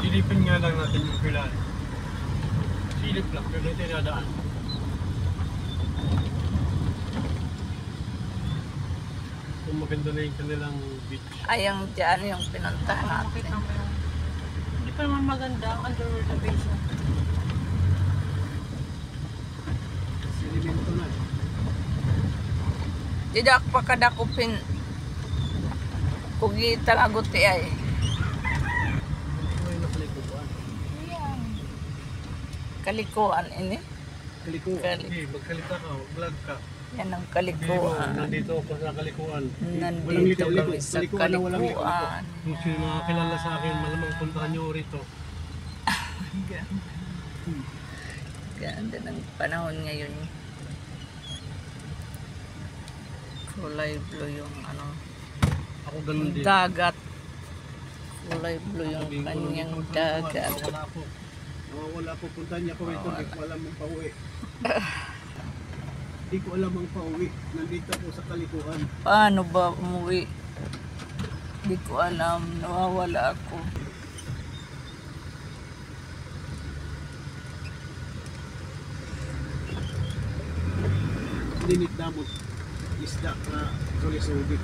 Silipin nga lang natin yung pilar. Silip lang, pero hindi tinadaan. Kung maganda na yung kanilang beach. Ay, yung dyan yung pinuntahan natin. Makita mo yung... Hindi pa naman maganda ang underworld na base. Silimento na eh. Tidak pa kadakupin. Kugi talaguti ay. Ito yung nakalikuan. Kalikuan ini. Kalikuan? Kali- Hindi, magkalika ka, vlog ka. Yan ang Hindi mo, kalikuan. nandito ako sa kalikuan. Walang Nandito liko-liko. kami sa Kalikuan na walang liko-liko. kalikuan. Kung sino nakakilala sa akin, malamang puntahan nyo rito. Ganda ng panahon ngayon. Kulay blue yung ano, Ako ganun din. dagat. Kulay blue yung Sabihin ko, kanyang nandito ako sa dagat. kalikuan. Nawawala ako. Nawawala ako. Puntahan niya ako rito. Hindi ko alam ang pauwi. Hindi ko alam ang pauwi. Nandito ako sa kalikuan. Paano ba umuwi? Hindi ko alam. Nawawala ako. Linit damot. Isda na sulisubi.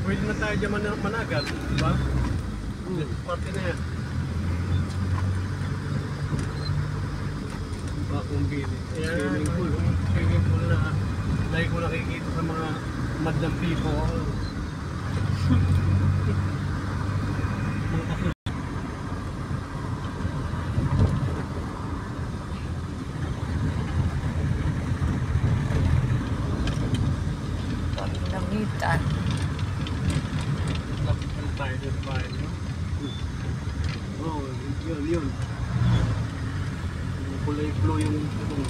Pwede na tayo dyan managal, di ba? Party na yan. Bakong bili. Swimming pool. Swimming pool na lagi ko nakikita sa mga madlang people. Mga kaso. Paminamitan. Ano tayo dito ba? Oo, yun. Kulay flow yung itong.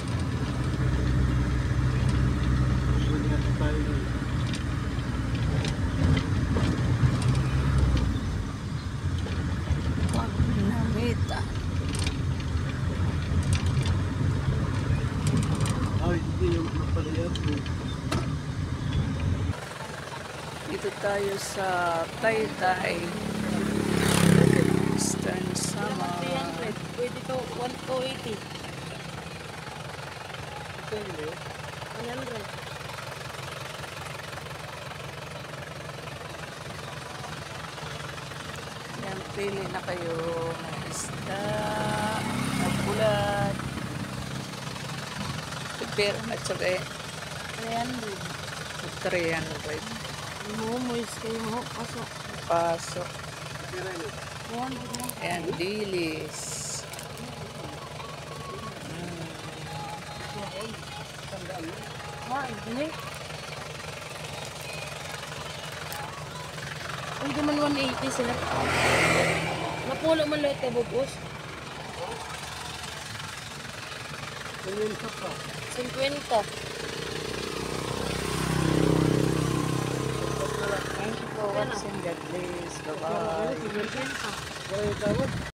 Pwede natin tayo dun. Paminamitan. Ay, hindi yung napalaya po. Dito tayo sa Taytay. Eastern Samar. 300. Pwede to 180. Ito yun 100. Yan, pili na kayo ng isda, ng bulat. Pipira na tsabe. 300. 300. Momoys kayo mo. Kaso, Pasok. 300 lang. Ayan, dilis. Ini. Ay, naman 180 sila. Napulo man lang ito, bubos. Ganyan ka pa. 50. Thank you for watching. God bless. Bye-bye. 50. Wala yung tawad.